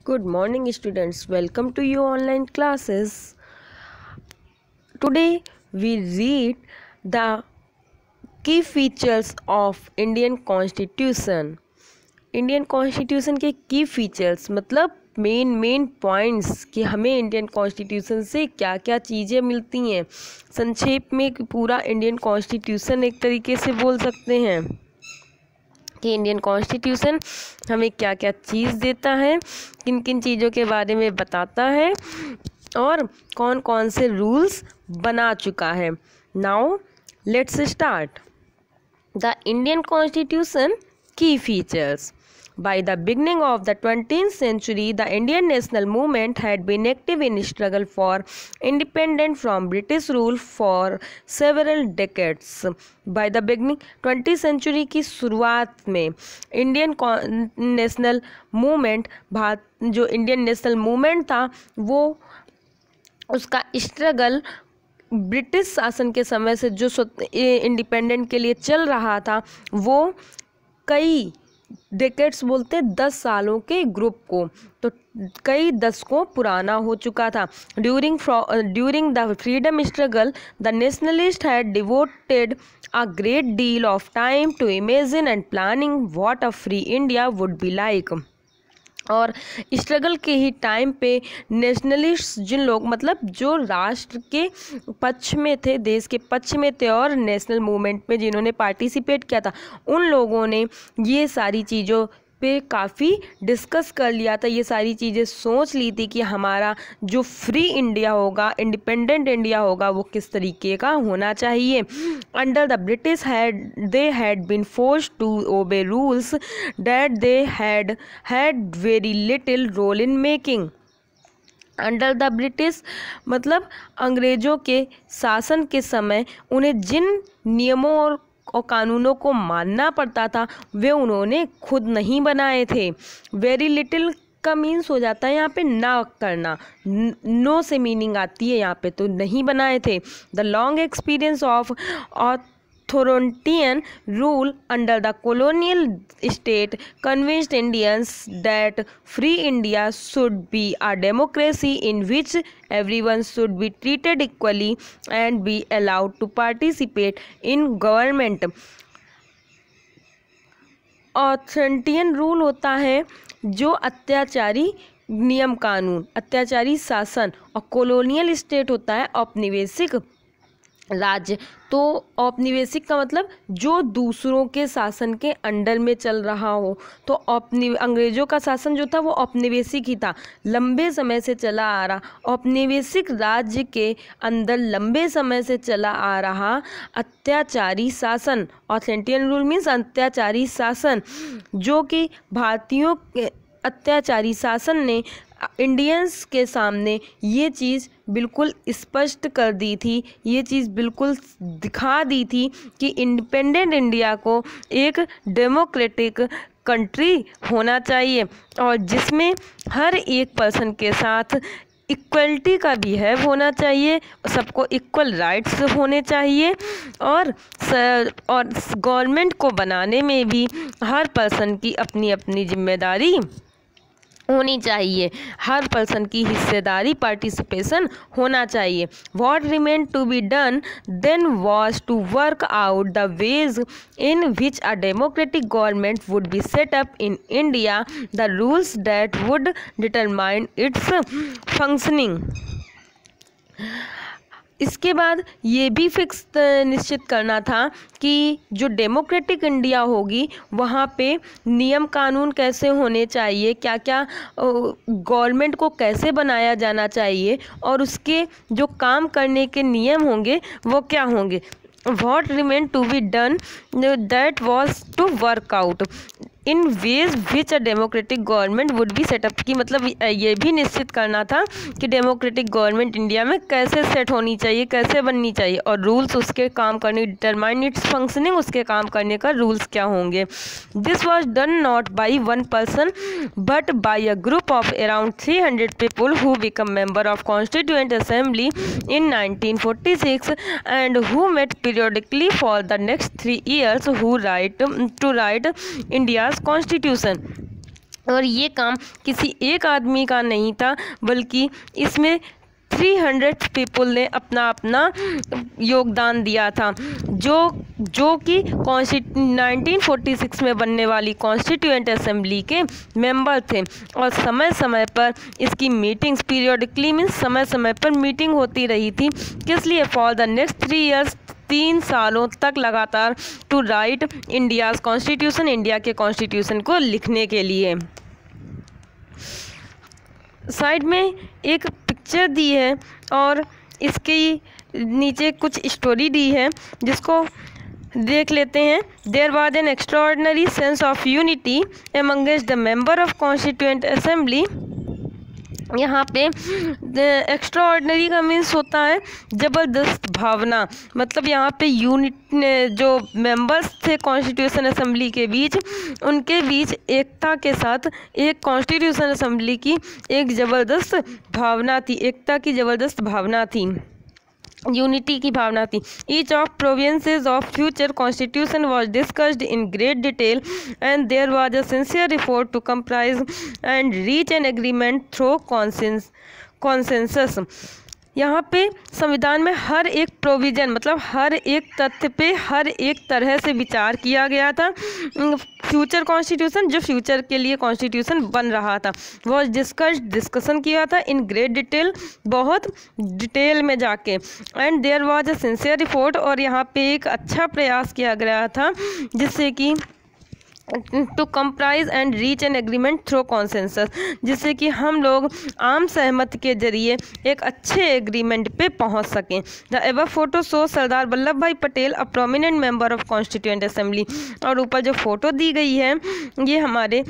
Good morning, students. Welcome to your online classes. Today we read the key features of Indian Constitution. Indian constitution के की features मतलब main points कि हमें Indian constitution से क्या क्या चीज़ें मिलती हैं। संक्षेप में पूरा इंडियन कॉन्स्टिट्यूशन एक तरीके से बोल सकते हैं कि इंडियन कॉन्स्टिट्यूशन हमें क्या क्या चीज़ देता है, किन किन चीज़ों के बारे में बताता है और कौन कौन से रूल्स बना चुका है। Now let's start the Indian constitution key features. By the beginning of the 20th century, the Indian national movement had been active in struggle for independence from British rule for several decades. By the beginning 20th century की शुरुआत में Indian national movement जो Indian national movement था वो उसका struggle British शासन के समय से जो इंडिपेंडेंट के लिए चल रहा था वो कई डेकेड्स बोलते 10 सालों के ग्रुप को, तो कई दशकों पुराना हो चुका था। During the freedom struggle the nationalist had devoted a great deal of time to imagine and planning what a free India would be like. और स्ट्रगल के ही टाइम पे नेशनलिस्ट जिन लोग मतलब जो राष्ट्र के पक्ष में थे, देश के पक्ष में थे और नेशनल मूवमेंट में जिन्होंने पार्टिसिपेट किया था, उन लोगों ने ये सारी चीज़ों पे काफ़ी डिस्कस कर लिया था, ये सारी चीज़ें सोच ली थी कि हमारा जो फ्री इंडिया होगा, इंडिपेंडेंट इंडिया होगा, वो किस तरीके का होना चाहिए। Under the British they had been forced to obey rules that they had very little role in making. Under the British मतलब अंग्रेज़ों के शासन के समय उन्हें जिन नियमों और कानूनों को मानना पड़ता था वे उन्होंने खुद नहीं बनाए थे। वेरी लिटिल का मीन्स हो जाता है यहाँ पे ना करना, नो से मीनिंग आती है यहाँ पे, तो नहीं बनाए थे। The long experience of authoritarian rule under the colonial state convinced Indians that free India should be a democracy in which everyone should be treated equally and be allowed to participate in government. Authoritarian rule होता है जो अत्याचारी नियम कानून, अत्याचारी शासन, और colonial state होता है औपनिवेशिक राज्य। तो औपनिवेशिक का मतलब जो दूसरों के शासन के अंडर में चल रहा हो, तो अंग्रेज़ों का शासन जो था वो औपनिवेशिक ही था, लंबे समय से चला आ रहा। औपनिवेशिक राज्य के अंदर लंबे समय से चला आ रहा अत्याचारी शासन, ऑथोरिटेरियन रूल मीन्स अत्याचारी शासन, जो कि भारतीयों के अत्याचारी शासन ने इंडियंस के सामने ये चीज़ बिल्कुल स्पष्ट कर दी थी, ये चीज़ बिल्कुल दिखा दी थी कि इंडिपेंडेंट इंडिया को एक डेमोक्रेटिक कंट्री होना चाहिए और जिसमें हर एक पर्सन के साथ इक्वलिटी का बिहेव होना चाहिए, सबको इक्वल राइट्स होने चाहिए और गवर्नमेंट को बनाने में भी हर पर्सन की अपनी अपनी जिम्मेदारी होनी चाहिए, हर पर्सन की हिस्सेदारी पार्टिसिपेशन होना चाहिए। What remained to be done then was to work out the ways in which a democratic government would be set up in India, the rules that would determine its functioning. इसके बाद ये भी fix निश्चित करना था कि जो democratic India होगी वहाँ पे नियम कानून कैसे होने चाहिए, क्या क्या गवर्नमेंट को कैसे बनाया जाना चाहिए और उसके जो काम करने के नियम होंगे वो क्या होंगे। What remained to be done that was to work out in ways which a democratic government would be set up की मतलब ये भी निश्चित करना था कि डेमोक्रेटिक गवर्नमेंट इंडिया में कैसे सेट होनी चाहिए, कैसे बननी चाहिए और रूल्स उसके काम करने, डिटरमाइन इट्स फंक्शनिंग, उसके काम करने का रूल्स क्या होंगे। This was done not by one person but by a group of around 300 people who become member of constituent assembly in 1946 and who met periodically for the next 3 years to write India constitution. और ये काम किसी एक आदमी का नहीं था, बल्कि इसमें 300 पीपल ने अपना अपना योगदान दिया था, जो कि 1946 में बनने वाली कॉन्स्टिट्यूएंट असेंबली के मेंबर थे। और समय समय पर इसकी मीटिंग्स पीरियडिकली मीन्स समय समय पर मीटिंग होती रही थी। किस लिए? फॉर द नेक्स्ट 3 ईयर्स, 3 सालों तक लगातार, to write India's constitution, India के कॉन्स्टिट्यूशन को लिखने के लिए। साइड में एक पिक्चर दी है और इसके नीचे कुछ स्टोरी दी है, जिसको देख लेते हैं। There was an extraordinary sense of unity amongst the member of constituent assembly. यहाँ पे एक्स्ट्रा ऑर्डिनरी का मीन्स होता है ज़बरदस्त भावना, मतलब यहाँ पे यूनिट जो मेंबर्स थे कॉन्स्टिट्यूशन असेंबली के बीच, उनके बीच एकता के साथ एक कॉन्स्टिट्यूशन असेंबली की एक ज़बरदस्त भावना थी, एकता की ज़बरदस्त भावना थी, यूनिटी की भावना थी। Each of provinces of future constitution was discussed in great detail and there was a sincere effort to comprise and reach an agreement through consensus. यहाँ पे संविधान में हर एक प्रोविज़न, मतलब हर एक तथ्य पे हर एक तरह से विचार किया गया था। फ्यूचर कॉन्स्टिट्यूशन, जो फ्यूचर के लिए कॉन्स्टिट्यूशन बन रहा था, वो डिस्कशन किया था इन ग्रेट डिटेल, बहुत डिटेल में जाके। And there was a sincere effort, और यहाँ पे एक अच्छा प्रयास किया गया था जिससे कि to comprise and reach an agreement through consensus, जिससे कि हम लोग आम सहमति के जरिए एक अच्छे एग्रीमेंट पे पहुंच सकें। The ever photo show Sardar Vallabh भाई Patel, a prominent member of constituent assembly. और ऊपर जो फोटो दी गई है, ये हमारे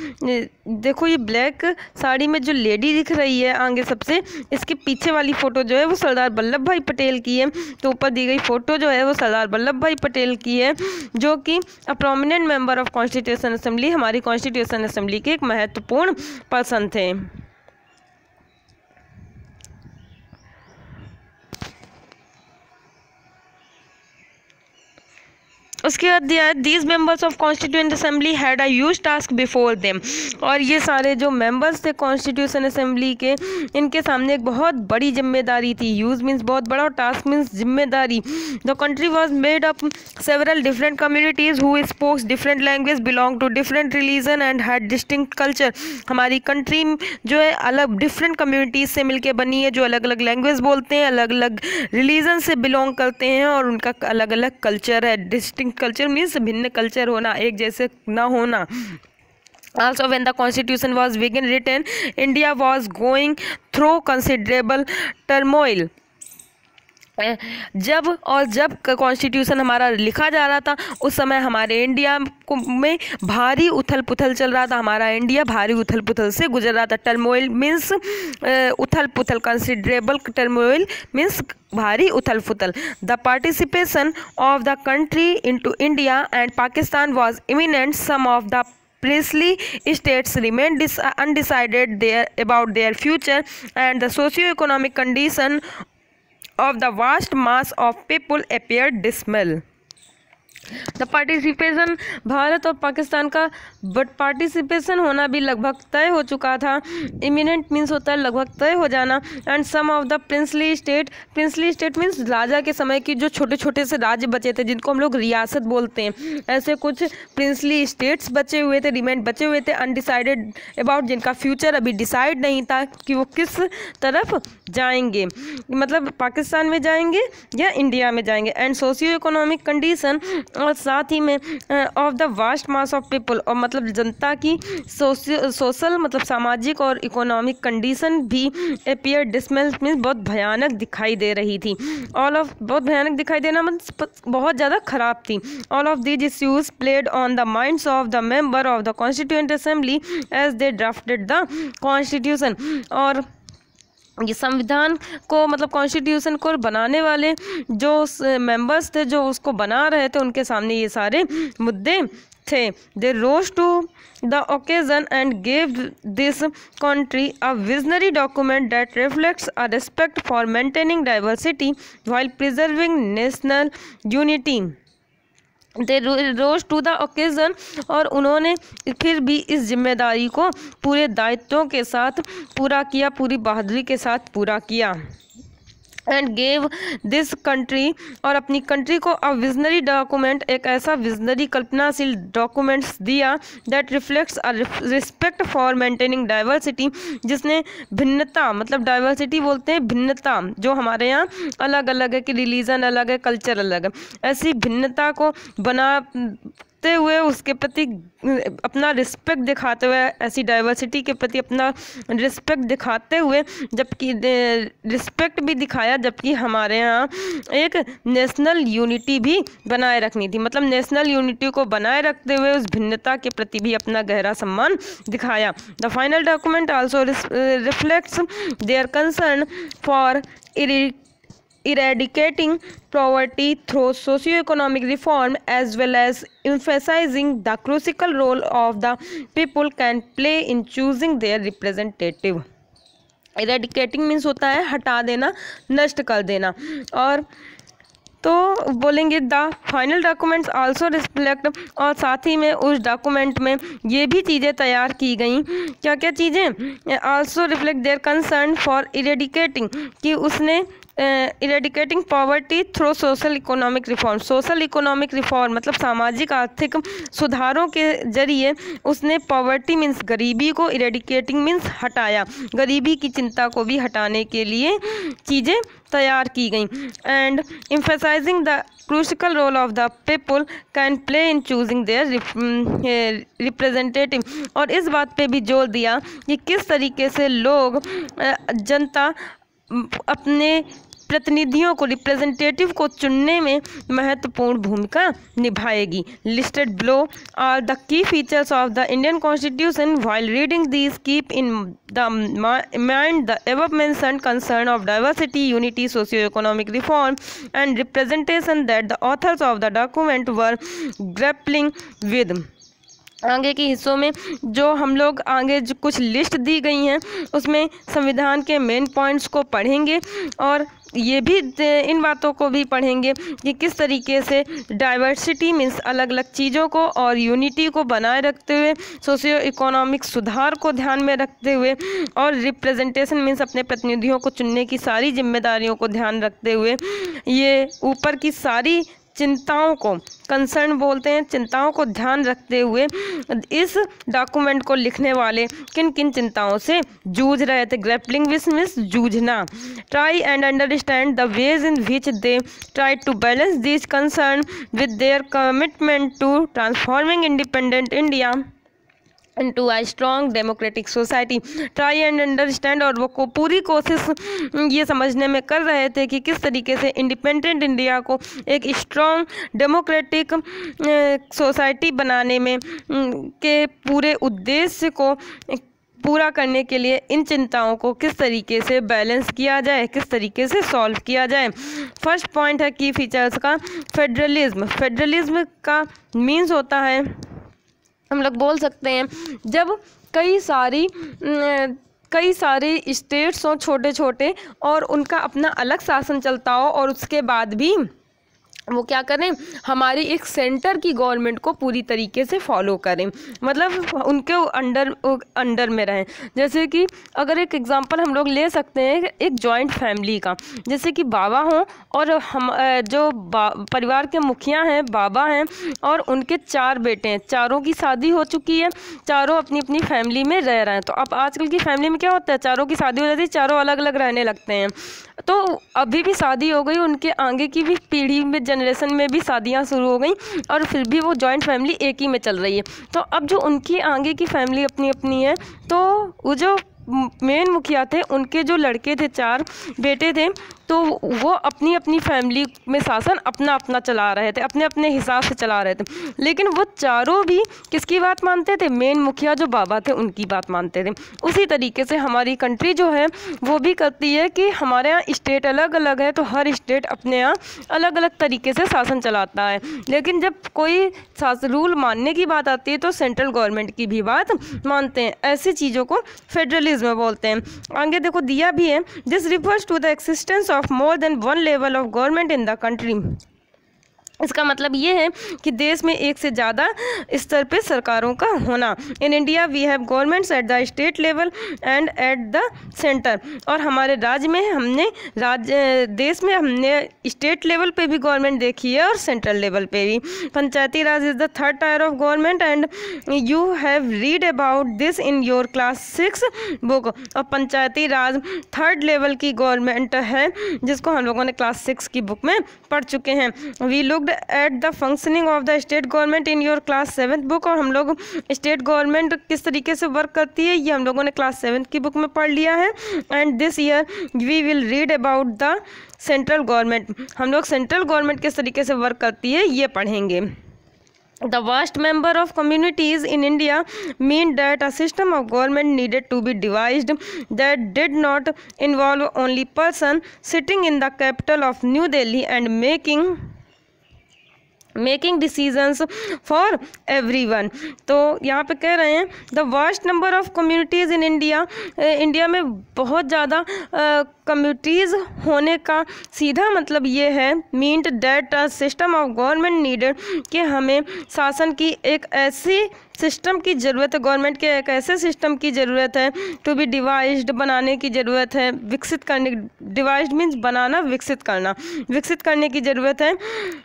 देखो, ये ब्लैक साड़ी में जो लेडी दिख रही है आगे सबसे, इसके पीछे वाली फ़ोटो जो है वो सरदार वल्लभ भाई पटेल की है। तो ऊपर दी गई फ़ोटो जो है वो सरदार वल्लभ भाई पटेल की है, जो कि a prominent member of constitution assembly, हमारी कॉन्स्टिट्यूशन असेंबली के एक महत्वपूर्ण पर्सन थे। उसके बाद दिया है these members of constituent assembly had a huge task before them. और ये सारे जो मेंबर्स थे कॉन्स्टिट्यूशन असेंबली के, इनके सामने एक बहुत बड़ी जिम्मेदारी थी। ह्यूज मीन्स बहुत बड़ा, और टास्क मीन्स जिम्मेदारी। The country was made up several different communities who spokes different language, belong to different religion and had distinct culture. हमारी कंट्री जो है अलग डिफरेंट कम्युनिटीज़ से मिलकर बनी है, जो अलग अलग लैंग्वेज बोलते हैं, अलग अलग रिलीजन से बिलोंग करते हैं, और उनका अलग अलग कल्चर है। डिस्टिंक्ट कल्चर मीन्स भिन्न कल्चर होना, एक जैसे ना होना। Also when the constitution was being written, India was going through considerable turmoil. जब कॉन्स्टिट्यूशन हमारा लिखा जा रहा था, उस समय हमारे इंडिया में भारी उथल पुथल चल रहा था। हमारा इंडिया भारी उथल पुथल से गुजर रहा था। टर्मोइल मीन्स उथल पुथल, कंसिडरेबल टर्मोइल मीन्स भारी उथल पुथल। The participation of the country into India and Pakistan was eminent. Some of the princely states remained undecided about their future, and the socio-economic condition of the vast mass of people appeared dismal. The participation, Bharat और पाकिस्तान का participation होना भी लगभग तय हो चुका था। Imminent means होता है लगभग तय हो जाना। And some of the princely state, princely state means राजा के समय की जो छोटे छोटे से राज्य बचे थे, जिनको हम लोग रियासत बोलते हैं, ऐसे कुछ प्रिंसली स्टेट्स बचे हुए थे, रिमेंट बचे हुए थे, अनडिसाइडेड अबाउट, जिनका फ्यूचर अभी डिसाइड नहीं था कि वो किस तरफ जाएंगे, मतलब पाकिस्तान में जाएंगे या इंडिया में जाएंगे। एंड सोशियो इकोनॉमिक कंडीशन, और साथ ही में of the vast mass of people, और मतलब जनता की सोशल मतलब सामाजिक और इकोनॉमिक कंडीशन भी अपीयर डिसमल मीन्स बहुत भयानक दिखाई दे रही थी। ऑल ऑफ बहुत भयानक दिखाई देना मतलब बहुत ज़्यादा ख़राब थी। All of these issues played on the minds of the member of the constituent assembly as they drafted the constitution. और ये संविधान को मतलब कॉन्स्टिट्यूशन को बनाने वाले जो मेंबर्स थे, जो उसको बना रहे थे, उनके सामने ये सारे मुद्दे थे। They rose to the occasion and gave this country a visionary document that reflects a respect for maintaining diversity while preserving national unity. They rose to the occasion, और उन्होंने फिर भी इस जिम्मेदारी को पूरे दायित्वों के साथ पूरा किया, पूरी बहादुरी के साथ पूरा किया। एंड गेव दिस कंट्री, और अपनी कंट्री को अ विजनरी डॉक्यूमेंट, एक ऐसा विजनरी कल्पनाशील डॉक्यूमेंट्स दिया that reflects a respect for maintaining diversity, जिसने भिन्नता, मतलब डाइवर्सिटी बोलते हैं भिन्नता, जो हमारे यहाँ अलग अलग है कि रिलीजन अलग है, कल्चर अलग है, ऐसी भिन्नता को बनाते हुए उसके प्रति अपना रिस्पेक्ट दिखाते हुए, ऐसी डाइवर्सिटी के प्रति अपना रिस्पेक्ट दिखाते हुए, जबकि रिस्पेक्ट भी दिखाया, जबकि हमारे यहाँ एक नेशनल यूनिटी भी बनाए रखनी थी, मतलब नेशनल यूनिटी को बनाए रखते हुए उस भिन्नता के प्रति भी अपना गहरा सम्मान दिखाया। The final document also reflects their concern for eradicating poverty through socio-economic reform, as well as emphasizing the crucial role of the people can play in choosing their representative। eradicating means होता है हटा देना, नष्ट कर देना, और तो बोलेंगे the final documents also reflect, और साथ ही में उस डॉक्यूमेंट में ये भी चीज़ें तैयार की गई, क्या क्या चीज़ें, also reflect their concern for eradicating, कि उसने eradicating poverty through social economic reform, social economic reform मतलब सामाजिक आर्थिक सुधारों के जरिए उसने पॉवर्टी मीन्स गरीबी को, इरेडिकेटिंग मीन्स हटाया, गरीबी की चिंता को भी हटाने के लिए चीज़ें तैयार की गई। And emphasising the crucial role of the people can play in choosing their representative, और इस बात पे भी जोर दिया कि किस तरीके से लोग, जनता अपने प्रतिनिधियों को, रिप्रेजेंटेटिव को चुनने में महत्वपूर्ण भूमिका निभाएगी। Listed below are the key features of the Indian constitution. While reading these keep in the mind the above mentioned concern of diversity, unity, socio economic reform and representation that the authors of the document were grappling with. आगे के हिस्सों में जो हम लोग आगे जो कुछ लिस्ट दी गई हैं उसमें संविधान के मेन पॉइंट्स को पढ़ेंगे, और ये भी इन बातों को भी पढ़ेंगे कि किस तरीके से डाइवर्सिटी मीन्स अलग अलग चीज़ों को और यूनिटी को बनाए रखते हुए, सोशियो इकोनॉमिक सुधार को ध्यान में रखते हुए, और रिप्रेजेंटेशन मीन्स अपने प्रतिनिधियों को चुनने की सारी जिम्मेदारियों को ध्यान रखते हुए, ये ऊपर की सारी चिंताओं को, कंसर्न बोलते हैं, चिंताओं को ध्यान रखते हुए इस डॉक्यूमेंट को लिखने वाले किन किन चिंताओं से जूझ रहे थे। ग्रैपलिंग विथ मीन्स जूझना। Try and understand the ways in which they try to balance this concern with their commitment to transforming independent India into a strong democratic society। Try and understand, और वो पूरी कोशिश ये समझने में कर रहे थे कि किस तरीके से इंडिपेंडेंट इंडिया को एक स्ट्रॉन्ग डेमोक्रेटिक सोसाइटी बनाने में के पूरे उद्देश्य को पूरा करने के लिए इन चिंताओं को किस तरीके से बैलेंस किया जाए, किस तरीके से सॉल्व किया जाए। फर्स्ट पॉइंट है की फीचर्स का फेडरलिज्म। फेडरलिज्म का मीन्स होता है, हम लोग बोल सकते हैं जब कई सारी स्टेट्स हों छोटे छोटे और उनका अपना अलग शासन चलता हो, और उसके बाद भी वो क्या करें, हमारी एक सेंटर की गवर्नमेंट को पूरी तरीके से फॉलो करें, मतलब उनके अंडर में रहें। जैसे कि अगर एक एग्जांपल हम लोग ले सकते हैं एक जॉइंट फैमिली का, जैसे कि बाबा हों और हम जो परिवार के मुखिया हैं बाबा हैं, और उनके 4 बेटे हैं, चारों की शादी हो चुकी है, चारों अपनी अपनी फैमिली में रह रहे हैं। तो अब आजकल की फैमिली में क्या होता है, चारों की शादी हो जाती है, चारों अलग अलग रहने लगते हैं। तो अभी भी शादी हो गई, उनके आगे की भी पीढ़ी में, जनरेशन में भी शादियां शुरू हो गई, और फिर भी वो जॉइंट फैमिली एक ही में चल रही है। तो अब जो उनकी आगे की फैमिली अपनी अपनी है, तो वो जो मेन मुखिया थे उनके जो लड़के थे, 4 बेटे थे, तो वो अपनी अपनी फैमिली में शासन अपना अपना चला रहे थे, अपने अपने हिसाब से चला रहे थे। लेकिन वो चारों भी किसकी बात मानते थे, मेन मुखिया जो बाबा थे उनकी बात मानते थे। उसी तरीके से हमारी कंट्री जो है वो भी करती है कि हमारे यहाँ स्टेट अलग अलग है, तो हर स्टेट अपने यहाँ अलग अलग तरीके से शासन चलाता है। लेकिन जब कोई रूल मानने की बात आती है तो सेंट्रल गवर्नमेंट की भी बात मानते हैं। ऐसी चीज़ों को फेडरलिज्म बोलते हैं। आगे देखो दिया भी है, this refers to the existence of more than one level of government in the country। इसका मतलब ये है कि देश में एक से ज़्यादा स्तर पे सरकारों का होना। In India we have governments at the state level and at the centre. और हमारे राज्य में हमने देश में हमने स्टेट लेवल पे भी गवर्नमेंट देखी है और सेंट्रल लेवल पे भी। Panchayati Raj is the third tier of government and you have read about this in your class 6 book. और पंचायती राज थर्ड लेवल की गवर्नमेंट है जिसको हम लोगों ने क्लास 6 की बुक में पढ़ चुके हैं। We looked at the functioning of the state government in your class 7 book. और हम लोग स्टेट गवर्नमेंट किस तरीके से वर्क करती है ये हम लोगों ने क्लास 7 की बुक में पढ़ लिया है। And this year we will read about the central government. हम लोग सेंट्रल गवर्नमेंट किस तरीके से वर्क करती है ये पढ़ेंगे। The vast number of communities in India mean that a system of government needed to be devised that did not involve only person sitting in the capital of New Delhi and making decisions for everyone। तो यहाँ पे कह रहे हैं the vast number of communities in India. India में बहुत ज़्यादा communities होने का सीधा मतलब ये है meant that a system of government needed कि हमें शासन की एक ऐसी सिस्टम की ज़रूरत है, गवर्नमेंट के एक ऐसे सिस्टम की ज़रूरत है टू बी डिवाइस्ड बनाने की ज़रूरत है, विकसित करने। डिवाइस्ड मीन्स बनाना, विकसित करने की ज़रूरत है।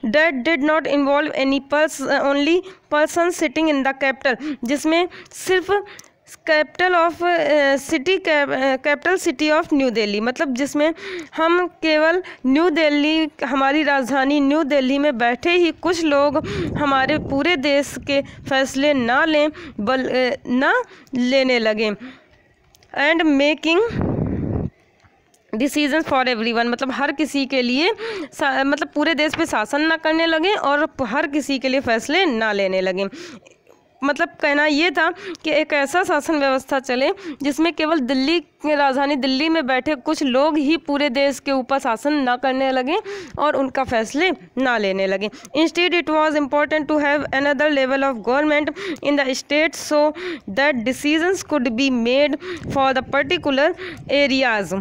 That did not involve any only person sitting in the capital, जिसमें सिर्फ capital of capital city of new Delhi, मतलब जिसमें हम केवल न्यू दिल्ली, हमारी राजधानी न्यू दिल्ली में बैठे ही कुछ लोग हमारे पूरे देश के फैसले ना लेने लगे। And making decision for everyone, मतलब हर किसी के लिए, मतलब पूरे देश पे शासन ना करने लगे और हर किसी के लिए फैसले ना लेने लगे। मतलब कहना ये था कि एक ऐसा शासन व्यवस्था चले जिसमें केवल दिल्ली, राजधानी दिल्ली में बैठे कुछ लोग ही पूरे देश के ऊपर शासन ना करने लगे और उनका फैसले ना लेने लगे। Instead it was important to have another level of government in the state so that decisions could be made for the particular areas.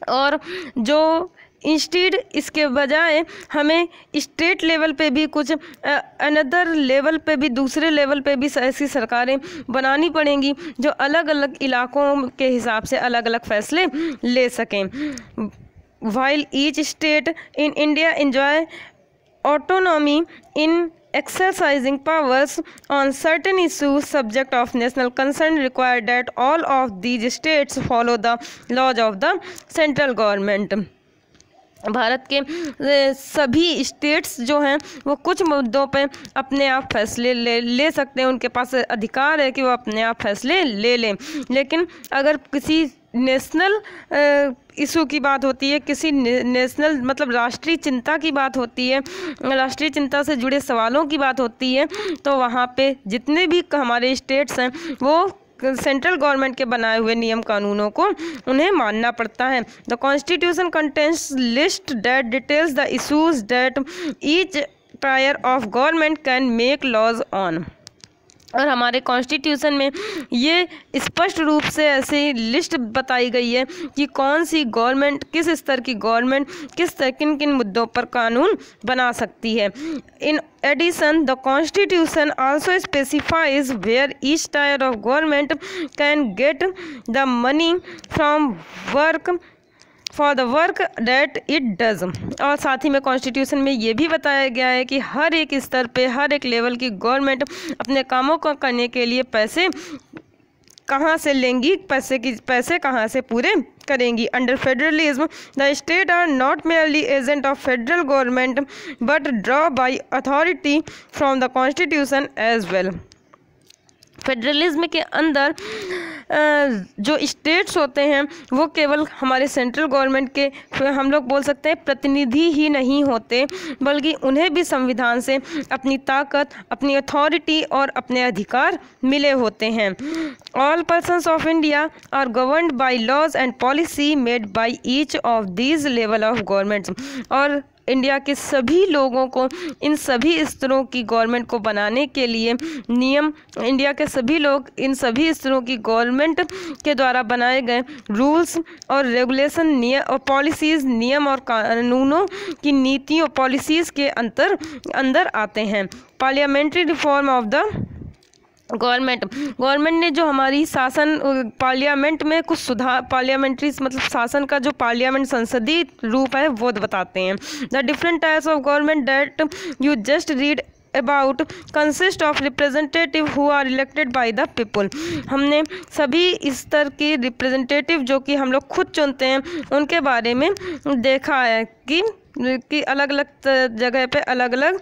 और जो इंस्टीड इसके बजाय हमें स्टेट लेवल पे भी कुछ अनदर लेवल पे भी, दूसरे लेवल पे भी ऐसी सरकारें बनानी पड़ेंगी जो अलग अलग इलाकों के हिसाब से अलग अलग फैसले ले सकें। While each state in India enjoy autonomy in exercising powers on certain issues subject of national concern require that all of these states follow the laws of the central government। Bharat के सभी स्टेट्स जो हैं वो कुछ मुद्दों पे अपने आप फैसले ले सकते हैं, उनके पास अधिकार है कि वो अपने आप फैसले ले लें। लेकिन अगर किसी नेशनल इशू की बात होती है, किसी नेशनल मतलब राष्ट्रीय चिंता की बात होती है, राष्ट्रीय चिंता से जुड़े सवालों की बात होती है, तो वहाँ पे जितने भी हमारे स्टेट्स हैं वो सेंट्रल गवर्नमेंट के बनाए हुए नियम कानूनों को उन्हें मानना पड़ता है। The constitution contains list that details the issues that each tier of government can make laws on. और हमारे कॉन्स्टिट्यूशन में ये स्पष्ट रूप से ऐसी लिस्ट बताई गई है कि कौन सी गवर्नमेंट, किस स्तर की गवर्नमेंट किन किन मुद्दों पर कानून बना सकती है। In addition the constitution also specifies where each tier of government can get the money from work for the work that it does. और साथ ही में कॉन्स्टिट्यूशन में ये भी बताया गया है कि हर एक स्तर पे, हर एक लेवल की गवर्नमेंट अपने कामों को करने के लिए पैसे कहाँ से लेंगी, पैसे कहाँ से पूरे करेंगी। Under federalism the state are not merely agent of federal government but draw by authority from the constitution as well. Federalism के अंदर जो स्टेट्स होते हैं वो केवल हमारे सेंट्रल गवर्नमेंट के, हम लोग बोल सकते हैं, प्रतिनिधि ही नहीं होते, बल्कि उन्हें भी संविधान से अपनी ताकत, अपनी अथॉरिटी और अपने अधिकार मिले होते हैं। All persons of India are governed by laws and policy made by each of these level of governments. और इंडिया के सभी लोगों को, इन सभी स्तरों की गवर्नमेंट को बनाने के लिए नियम, इंडिया के सभी लोग इन सभी स्तरों की गवर्नमेंट के द्वारा बनाए गए रूल्स और रेगुलेशन, और पॉलिसीज़, नियम और कानूनों की नीतियों पॉलिसीज़ के अंदर आते हैं। Parliamentary reform of the government ने जो हमारी शासन, पार्लियामेंट में कुछ सुधार, पार्लियामेंट्री मतलब शासन का जो पार्लियामेंट संसदीय रूप है वो बताते हैं। The different types of government that you just read about consist of representative who are elected by the people. हमने सभी स्तर के रिप्रेजेंटेटिव जो कि हम लोग खुद चुनते हैं उनके बारे में देखा है कि अलग अलग जगह पे अलग अलग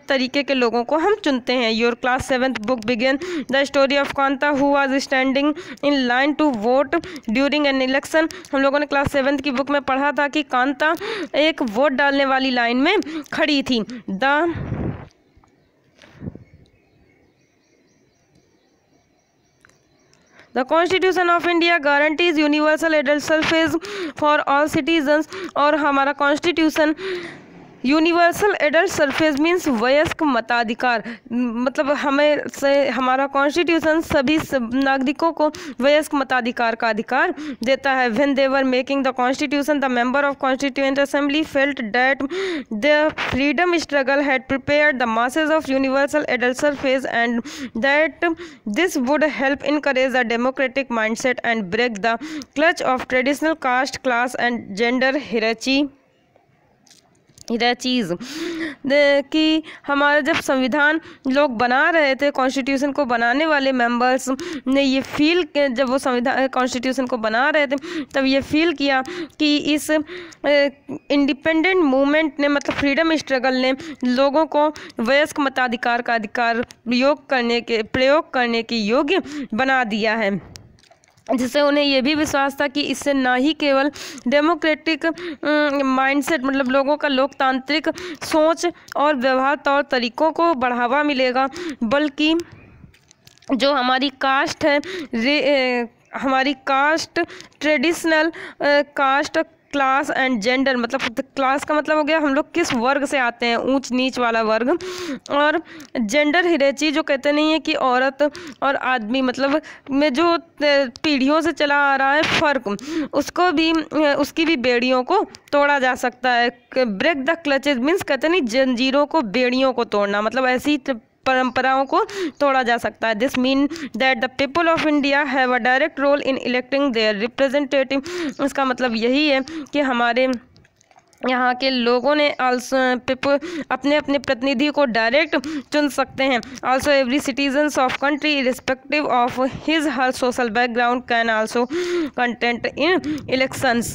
तरीके के लोगों को हम चुनते हैं। Your class 7th book begin the story of Kanta who was standing in line to vote during an election. हम लोगों ने क्लास 7th की बुक में पढ़ा था कि कांता एक वोट डालने वाली लाइन में खड़ी थी। The Constitution of India guarantees universal adult suffrage for all citizens। और हमारा constitution universal adult suffrage means वयस्क मताधिकार, मतलब हमें से हमारा कॉन्स्टिट्यूशन सभी नागरिकों को वयस्क मताधिकार का अधिकार देता है। When they were making the constitution the member of constituent assembly felt that the freedom struggle had prepared the masses of universal adult suffrage and that this would help encourage the democratic mindset and break the clutch of traditional caste, class and gender चीज़ कि हमारा जब संविधान लोग बना रहे थे, constitution को बनाने वाले मेंबर्स ने ये फील, जब वो संविधान कॉन्स्टिट्यूशन को बना रहे थे तब ये फील किया कि इस इंडिपेंडेंट मूवमेंट ने, मतलब फ्रीडम स्ट्रगल ने लोगों को वयस्क मताधिकार का अधिकार प्रयोग करने के योग्य बना दिया है, जिससे उन्हें यह भी विश्वास था कि इससे ना ही केवल डेमोक्रेटिक माइंडसेट, मतलब लोगों का लोकतांत्रिक सोच और व्यवहार तौर तरीकों को बढ़ावा मिलेगा, बल्कि जो हमारी कास्ट है, हमारी caste, traditional caste, class and gender, मतलब क्लास का मतलब हो गया हम लोग किस वर्ग से आते हैं, ऊंच नीच वाला वर्ग, और जेंडर हिरेची जो कहते नहीं है कि औरत और आदमी, मतलब में जो पीढ़ियों से चला आ रहा है फर्क, उसको भी, उसकी भी बेड़ियों को तोड़ा जा सकता है। ब्रेक द क्लचेज मीन्स कहते नहीं जंजीरों को, बेड़ियों को तोड़ना, मतलब ऐसी परंपराओं को तोड़ा जा सकता है। This mean that the people of India have a direct role in electing their representative. इसका मतलब यही है कि हमारे यहाँ के लोगों ने अपने अपने प्रतिनिधि को डायरेक्ट चुन सकते हैं। Also every citizens of country irrespective of his her social background can also content in elections.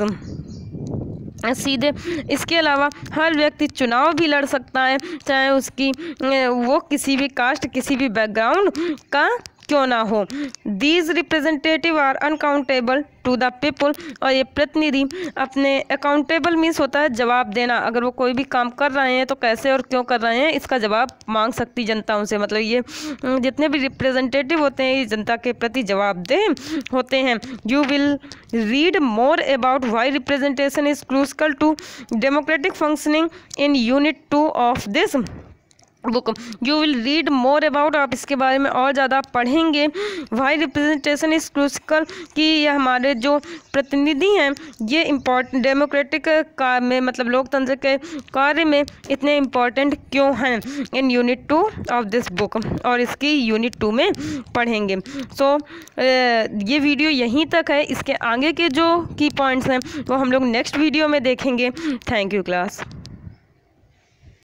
सीधे इसके अलावा हर व्यक्ति चुनाव भी लड़ सकता है, चाहे उसकी वो किसी भी कास्ट, किसी भी बैकग्राउंड का क्यों ना हो। These representative are unaccountable to the people. और ये प्रतिनिधि अपने, अकाउंटेबल मीन्स होता है जवाब देना, अगर वो कोई भी काम कर रहे हैं तो कैसे और क्यों कर रहे हैं इसका जवाब मांग सकती जनता उनसे, मतलब ये जितने भी रिप्रेजेंटेटिव होते हैं ये जनता के प्रति जवाबदेह होते हैं। You will read more about why representation is crucial to democratic functioning in unit 2 of this book. You will read more about, आप इसके बारे में और ज़्यादा पढ़ेंगे। वाई रिप्रेजेंटेशन इज क्रूशियल, कि ये हमारे जो प्रतिनिधि हैं ये इम्पोर्टेंट डेमोक्रेटिक कार्य में, मतलब लोकतंत्र के कार्य में इतने इम्पोर्टेंट क्यों हैं, इन यूनिट 2 ऑफ दिस बुक, और इसकी यूनिट 2 में पढ़ेंगे। सो ये वीडियो यहीं तक है, इसके आगे के जो की पॉइंट्स हैं वो हम लोग नेक्स्ट वीडियो में देखेंगे। Thank you class.